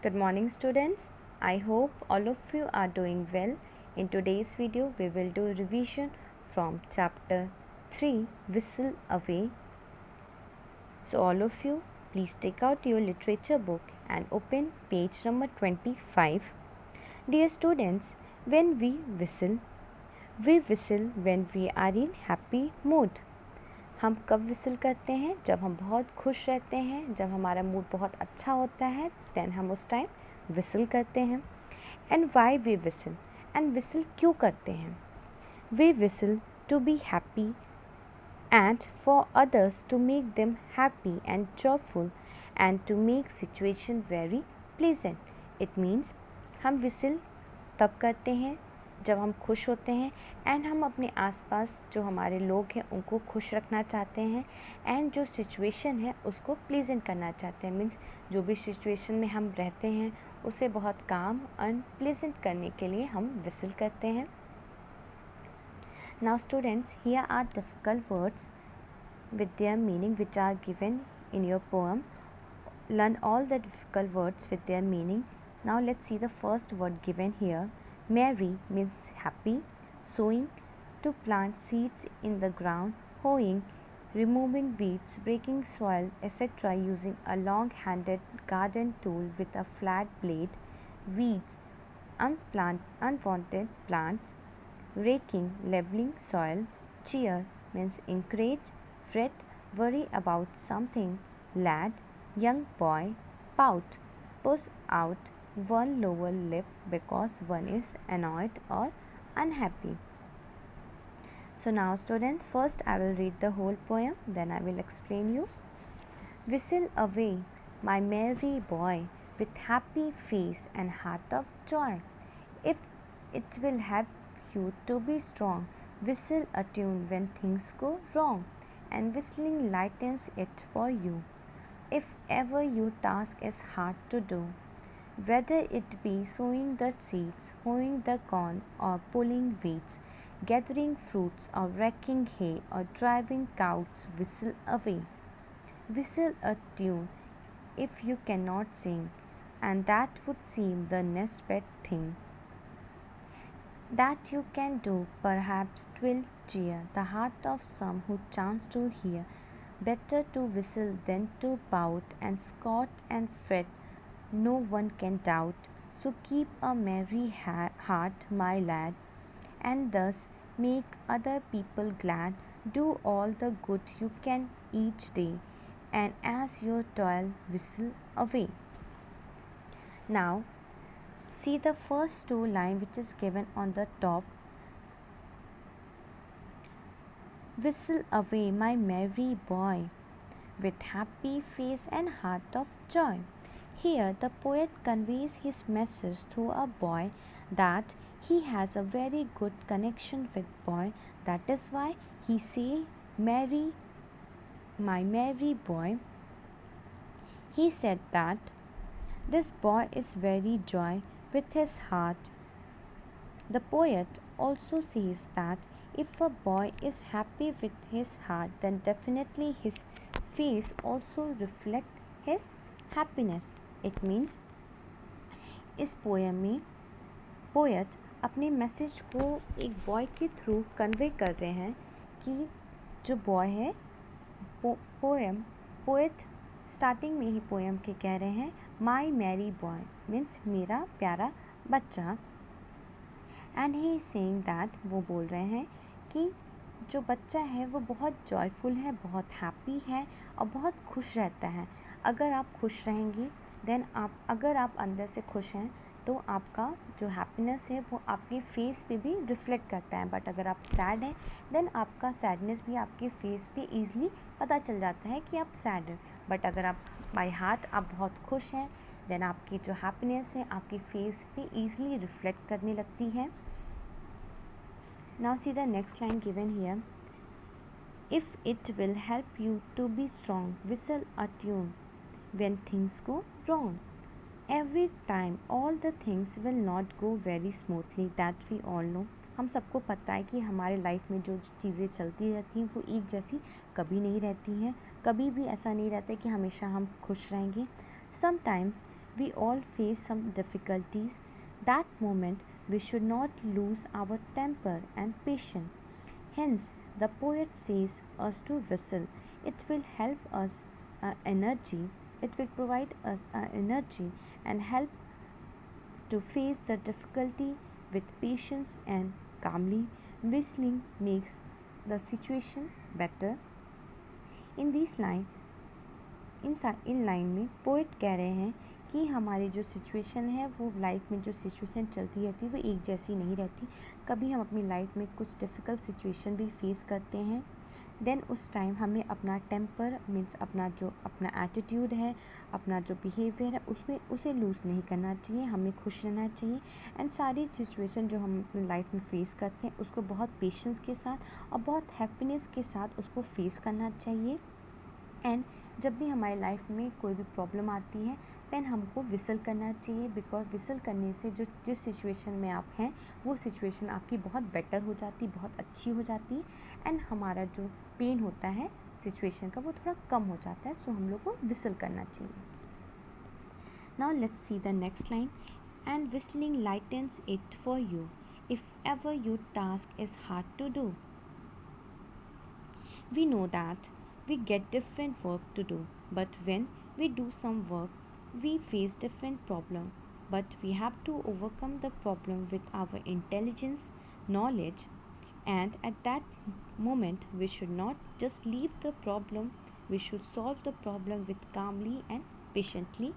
Good morning students. I hope all of you are doing well. In today's video we will do revision from chapter 3 Whistle Away. So all of you please take out your literature book and open page number 25. Dear students, when we whistle when we are in happy mood. हम कब whistle करते हैं? जब हम बहुत खुश रहते हैं, जब हमारा मूड बहुत अच्छा होता है, देन हम उस टाइम विसल करते हैं. And why we whistle, and whistle क्यों करते हैं? We whistle to be happy and for others to make them happy and joyful and to make situation very pleasant. It means हम whistle तब करते हैं जब हम खुश होते हैं एंड हम अपने आसपास जो हमारे लोग हैं उनको खुश रखना चाहते हैं एंड जो सिचुएशन है उसको प्लीजेंट करना चाहते हैं. मीन्स जो भी सिचुएशन में हम रहते हैं उसे बहुत काम एंड प्लीजेंट करने के लिए हम विसल करते हैं. Now students, here are difficult words with their meaning which are given in your poem. Learn all the difficult words with their meaning. Now let's see the first word given here. Merry means happy. Sowing, to plant seeds in the ground. Hoeing, removing weeds, breaking soil, etc. using a long-handled garden tool with a flat blade. Weeds, unwanted plants. Raking, leveling soil. Cheer means encourage. Fret, worry about something. Lad, young boy. Pout, push out one lower lip because one is annoyed or unhappy. So now students, first I will read the whole poem, then I will explain you. Whistle away, my merry boy, with happy face and heart of joy. If it will help you to be strong, whistle a tune when things go wrong, and whistling lightens it for you. If ever your task is hard to do, whether it be sowing the seeds, hoeing the corn, or pulling weeds, gathering fruits, or raking hay, or driving cows, whistle away. Whistle a tune if you cannot sing, and that would seem the next best thing that you can do. Perhaps 'twill cheer the heart of some who chance to hear. Better to whistle than to pout and scout and fret, no one can doubt. So keep a merry heart, my lad, and thus make other people glad. Do all the good you can each day, and as your toil whistle away. Now see the first two lines which is given on the top. Whistle away, my merry boy, with happy face and heart of joy. Here the poet conveys his message through a boy that he has a very good connection with boy. That is why he say merry, my merry boy. He said that this boy is very joy with his heart. The poet also says that if a boy is happy with his heart, then definitely his face also reflects his happiness. It means इस poem में poet अपने message को एक boy के through convey कर रहे हैं कि जो बॉय है पोएट स्टार्टिंग में ही पोएम के कह रहे हैं माई मैरी बॉय मीन्स मेरा प्यारा बच्चा. And he is saying that, वो बोल रहे हैं कि जो बच्चा है वो बहुत जॉयफुल है, बहुत हैप्पी है और बहुत खुश रहता है. अगर आप खुश रहेंगे देन अगर आप अंदर से खुश हैं तो आपका जो हैप्पीनेस है वो आपके फेस पे भी रिफ्लेक्ट करता है. बट अगर आप सैड हैं देन आपका सैडनेस भी आपके फेस पे ईजिली पता चल जाता है कि आप सैड हैं. बट अगर आप बाय हार्ट आप बहुत खुश हैं देन आपकी जो हैप्पीनेस है आपकी फेस पे ईजिली रिफ्लेक्ट करने लगती है. Now see the next line given here. If it will help you to be strong, whistle a tune when things go wrong. Every time all the things will not go very smoothly, that we all know. हम सबको पता है कि हमारे life में जो चीज़ें चलती रहती हैं वो एक जैसी कभी नहीं रहती हैं. कभी भी ऐसा नहीं रहता है कि हमेशा हम खुश रहेंगे. Sometimes We all face some difficulties. That moment we should not lose our temper and patience. Hence, the poet says us to whistle. It will help us energy. It will provide us energy and help to face the difficulty with patience and calmly. Whistling makes the situation better. In this line, in line में poet कह रहे हैं कि हमारी जो situation है वो life में जो सिचुएशन चलती रहती है वो एक जैसी नहीं रहती. कभी हम अपनी लाइफ में कुछ डिफ़िकल्ट सिचुएशन भी फेस करते हैं. देन उस टाइम हमें अपना टेम्पर मीन्स अपना एटीट्यूड है, अपना जो बिहेवियर है उसमें उसे लूज़ नहीं करना चाहिए. हमें खुश रहना चाहिए एंड सारी सिचुएशन जो हम अपनी लाइफ में फ़ेस करते हैं उसको बहुत पेशेंस के साथ और बहुत हैप्पीनेस के साथ उसको फेस करना चाहिए. एंड जब भी हमारी लाइफ में कोई भी प्रॉब्लम आती है देन हमको विसल करना चाहिए, बिकॉज विसल करने से जो जिस सिचुएशन में आप हैं वो सिचुएशन आपकी बहुत बेटर हो जाती, बहुत अच्छी हो जाती है एंड हमारा जो पेन होता है सिचुएशन का वो थोड़ा कम हो जाता है. सो हम लोग को विसल करना चाहिए. Now let's see the next line. And whistling lightens it for you if ever your task is hard to do. We know that we get different work to do, but when we do some work, we face different problem. But we have to overcome the problem with our intelligence, knowledge, and at that moment we should not just leave the problem, we should solve the problem with calmly and patiently.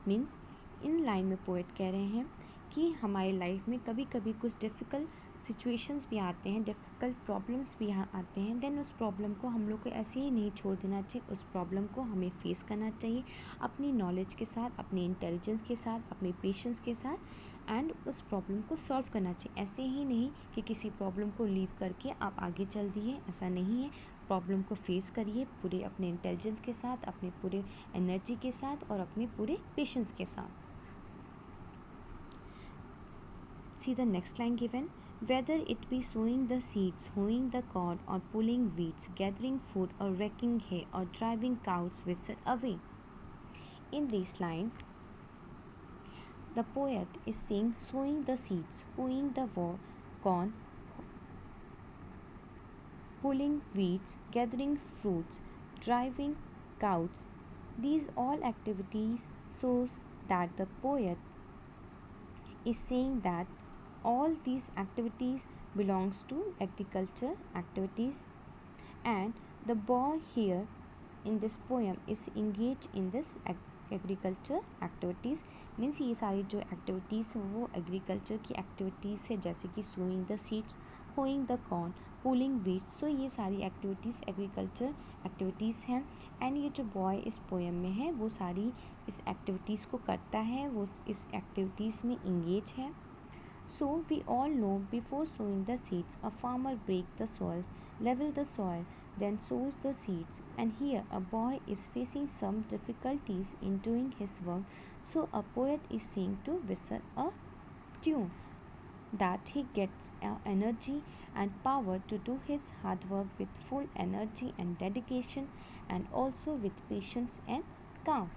Means in line में poet कह रहे हैं कि हमारी life में कभी कभी कुछ डिफ़िकल्ट सिचुएशंस भी आते हैं, डिफ़िकल्ट प्रॉब्लम्स भी यहाँ आते हैं. देन उस प्रॉब्लम को हम लोग को ऐसे ही नहीं छोड़ देना चाहिए. उस प्रॉब्लम को हमें फेस करना चाहिए अपनी नॉलेज के साथ, अपनी इंटेलिजेंस के साथ, अपने पेशेंस के साथ एंड उस प्रॉब्लम को सॉल्व करना चाहिए. ऐसे ही नहीं कि किसी प्रॉब्लम को लीव करके आप आगे चल दिए, ऐसा नहीं है. प्रॉब्लम को फेस करिए पूरे अपने इंटेलिजेंस के साथ, अपने पूरे एनर्जी के साथ और अपने पूरे पेशेंस के साथ. See the next line given. Whether it be sowing the seeds, hoeing the corn, or pulling weeds, gathering food, or wrecking hay, or driving cows whistle away. In this line, the poet is saying sowing the seeds, hoeing the corn, pulling weeds, gathering fruits, driving cows. These all activities shows that the poet is saying that all these activities belongs to agriculture activities and the boy here in this poem is engaged in this agriculture activities. Means ये सारी जो activities हैं वो agriculture की activities है, जैसे कि sowing the seeds, hoeing the corn, pulling weeds. So ये सारी एक्टिविटीज़ एग्रीकल्चर एक्टिविटीज़ हैं एंड ये जो बॉय इस पोएम में है वो सारी इस एक्टिविटीज़ को करता है, वो इस एक्टिविटीज़ में इंगेज है. So we all know before sowing the seeds, a farmer breaks the soil, level the soil, then sows the seeds. And here a boy is facing some difficulties in doing his work. So a poet is saying to whistle a tune that he gets energy and power to do his hard work with full energy and dedication and also with patience and calm.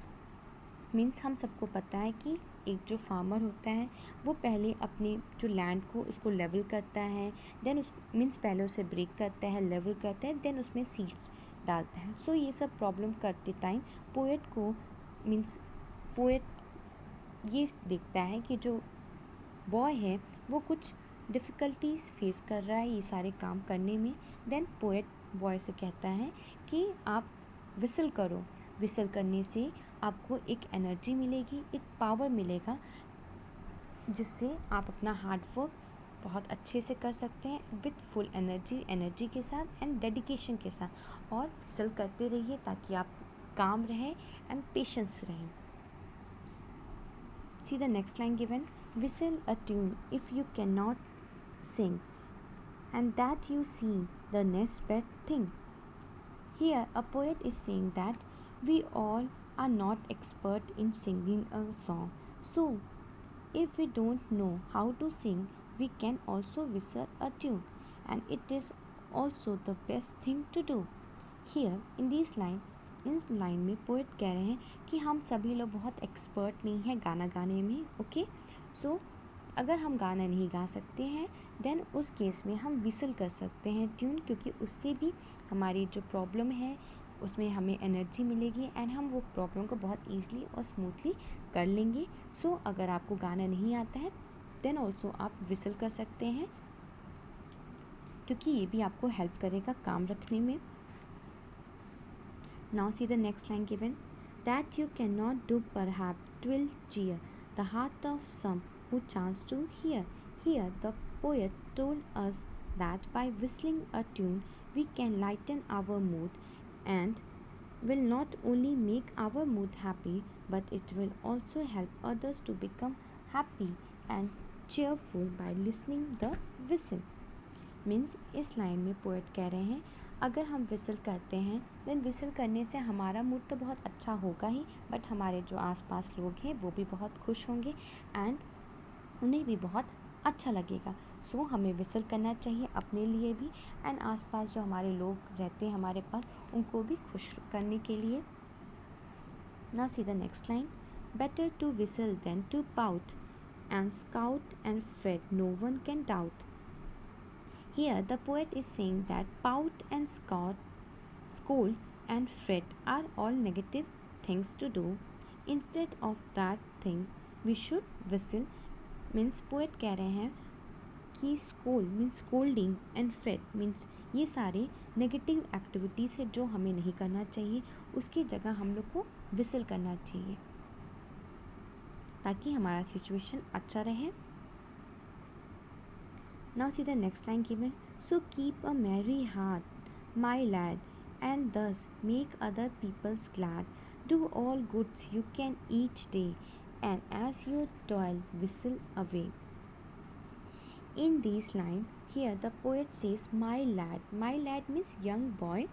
Means हम सबको पता है कि एक जो farmer होता है वो पहले अपने जो लैंड को उसको लेवल करता है, देन उस मीन्स पहले उसे ब्रेक करता है, लेवल करता है, देन उसमें सीड्स डालता है. सो ये सब प्रॉब्लम करते टाइम पोएट को मीन्स पोएट ये देखता है कि जो बॉय है वो कुछ डिफ़िकल्टीज फेस कर रहा है ये सारे काम करने में. देन पोएट बॉय से कहता है कि आप विसल करो. विसल करने से आपको एक एनर्जी मिलेगी, एक पावर मिलेगा, जिससे आप अपना हार्ड वर्क बहुत अच्छे से कर सकते हैं विथ फुल एनर्जी के साथ एंड डेडिकेशन के साथ. और विसल करते रहिए ताकि आप काम रहें एंड पेशेंस रहें. See the next line given. Whistle a tune if you cannot sing, and that you see the next best thing. Here a poet is saying that we all are not expert in singing a song. So if we don't know how to sing, we can also whistle a tune, and it is also the best thing to do. Here in this line, इस line में poet कह रहे हैं कि हम सभी लोग बहुत एक्सपर्ट नहीं हैं गाना गाने में, ओके। सो अगर हम गाना नहीं गा सकते हैं देन उस केस में हम विसल कर सकते हैं ट्यून, क्योंकि उससे भी हमारी जो प्रॉब्लम है उसमें हमें एनर्जी मिलेगी एंड हम वो प्रॉब्लम को बहुत ईजिली और स्मूथली कर लेंगे। सो अगर आपको गाना नहीं आता है देन ऑल्सो आप विसल कर सकते हैं, क्योंकि ये भी आपको हेल्प करेगा काम रखने में। Now see the next line given, that you cannot do perhaps twill cheer the heart of some who chance to hear. Here the poet told us that by whistling a tune we can lighten our mood and will not only make our mood happy but it will also help others to become happy and cheerful by listening the whistle. Means इस line में poet कह रहे हैं अगर हम whistle करते हैं then whistle करने से हमारा मूड तो बहुत अच्छा होगा ही, बट हमारे जो आसपास लोग हैं वो भी बहुत खुश होंगे एंड उन्हें भी बहुत अच्छा लगेगा। सो हमें विसल करना चाहिए अपने लिए भी एंड आसपास जो हमारे लोग रहते हैं हमारे पास उनको भी खुश करने के लिए। Now see the next line, better to whistle than to pout and scout and fret no one can doubt. Here the poet is saying that pout and scold and fret are all negative things to do. Instead of that thing we should whistle. Means poet कह रहे हैं कि scold means scolding and fret means ये सारे negative activities है जो हमें नहीं करना चाहिए, उसकी जगह हम लोग को विसल करना चाहिए ताकि हमारा सिचुएशन अच्छा रहे। Now see the next line given. So keep a merry heart, my lad, and thus make other people's glad. Do all goods you can each day, and as you toil, whistle away. In this line, here the poet says, my lad. My lad means young boy.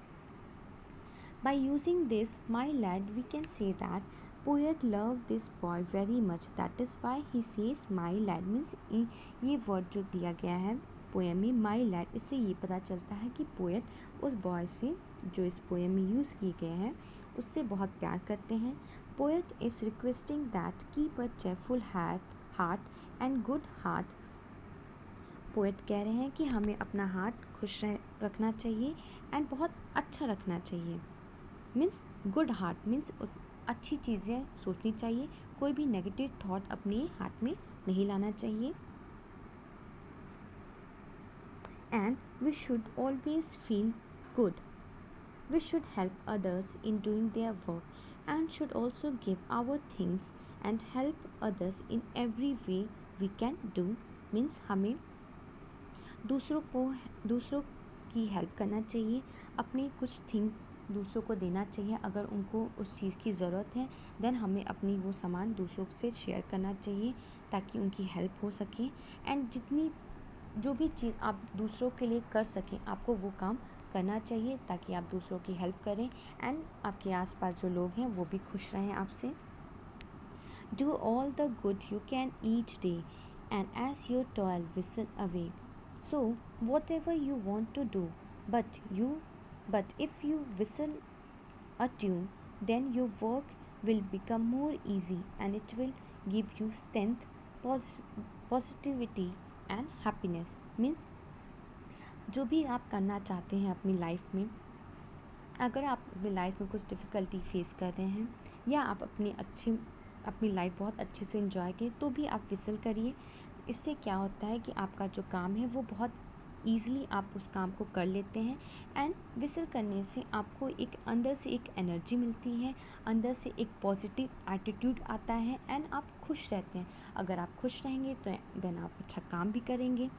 By using this, my lad, we can say that poet loved this boy very much. That is why he says my lad means ये word जो दिया गया है poem में माई lead, इससे ये पता चलता है कि पोएट उस बॉय से जो इस पोएम में यूज़ किए गए हैं उससे बहुत प्यार करते हैं। Poet is requesting that keep a cheerful heart and good heart. Poet कह रहे हैं कि हमें अपना हार्ट खुश रखना चाहिए एंड बहुत अच्छा रखना चाहिए। मीन्स गुड हार्ट मीन्स अच्छी चीज़ें सोचनी चाहिए, कोई भी नेगेटिव थॉट अपने हार्ट में नहीं लाना चाहिए। And we should always feel good, we should help others in doing their work and should also give our things and help others in every way we can do. Means हमें दूसरों की help करना चाहिए, अपनी कुछ thing दूसरों को देना चाहिए अगर उनको उस चीज़ की ज़रूरत है, देन हमें अपनी वो सामान दूसरों से शेयर करना चाहिए ताकि उनकी हेल्प हो सके। एंड जो भी चीज़ आप दूसरों के लिए कर सकें आपको वो काम करना चाहिए ताकि आप दूसरों की हेल्प करें एंड आपके आसपास जो लोग हैं वो भी खुश रहें आपसे। Do all the good you can each day and as your toil whistle away. So whatever you want to do, but if you whistle a tune, then your work will become more easy and it will give you strength, positivity and happiness. Means जो भी आप करना चाहते हैं अपनी life में, अगर आप अपनी लाइफ में कुछ डिफ़िकल्टी फेस कर रहे हैं या आप अपनी लाइफ बहुत अच्छे से एंजॉय करें तो भी आप विसल करिए। इससे क्या होता है कि आपका जो काम है वो बहुत ईज़िली आप उस काम को कर लेते हैं एंड विसल करने से आपको एक अंदर से एक एनर्जी मिलती है, अंदर से एक पॉजिटिव एटीट्यूड आता है एंड आप खुश रहते हैं। अगर आप खुश रहेंगे तो देन आप अच्छा काम भी करेंगे।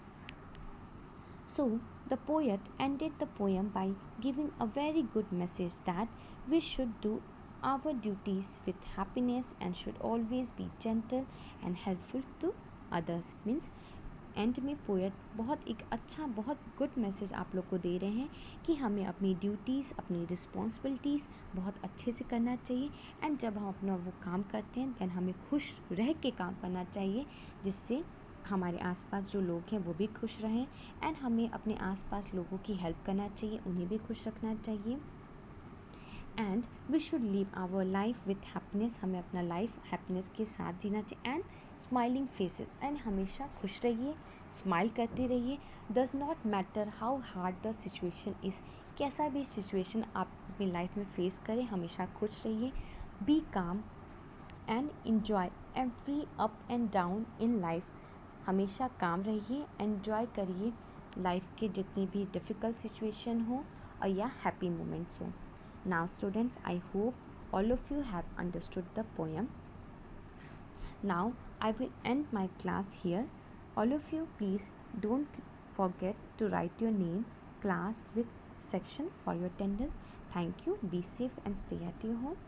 So the poet ended the poem by giving a very good message that we should do our duties with happiness and should always be gentle and helpful to others. Means and में poet बहुत एक अच्छा बहुत good message आप लोग को दे रहे हैं कि हमें अपनी ड्यूटीज़ अपनी रिस्पॉन्सिबिलिटीज़ बहुत अच्छे से करना चाहिए एंड जब हम अपना वो काम करते हैं देन हमें खुश रह के काम करना चाहिए जिससे हमारे आसपास जो लोग हैं वो भी खुश रहें एंड हमें अपने आसपास लोगों की हेल्प करना चाहिए, उन्हें भी खुश रखना चाहिए। And we should live our life with happiness, हमें अपना लाइफ हैप्पीनेस के साथ जीना चाहिए। एंड स्माइलिंग फेसेस, एंड हमेशा खुश रहिए, स्माइल करते रहिए। Does not matter how hard the situation is, कैसा भी सिचुएशन आप अपनी लाइफ में फेस करें, हमेशा खुश रहिए। बी काम and enjoy every up and down in life, हमेशा काम रहिए, एन्जॉय करिए लाइफ के जितनी भी डिफ़िकल्ट सिचुएशन हो और या हैप्पी मोमेंट्स हो। Now students, I hope all of you have understood the poem. Now I will end my class here. All of you please don't forget to write your name, class with section for your attendance. Thank you. Be safe and stay at your home.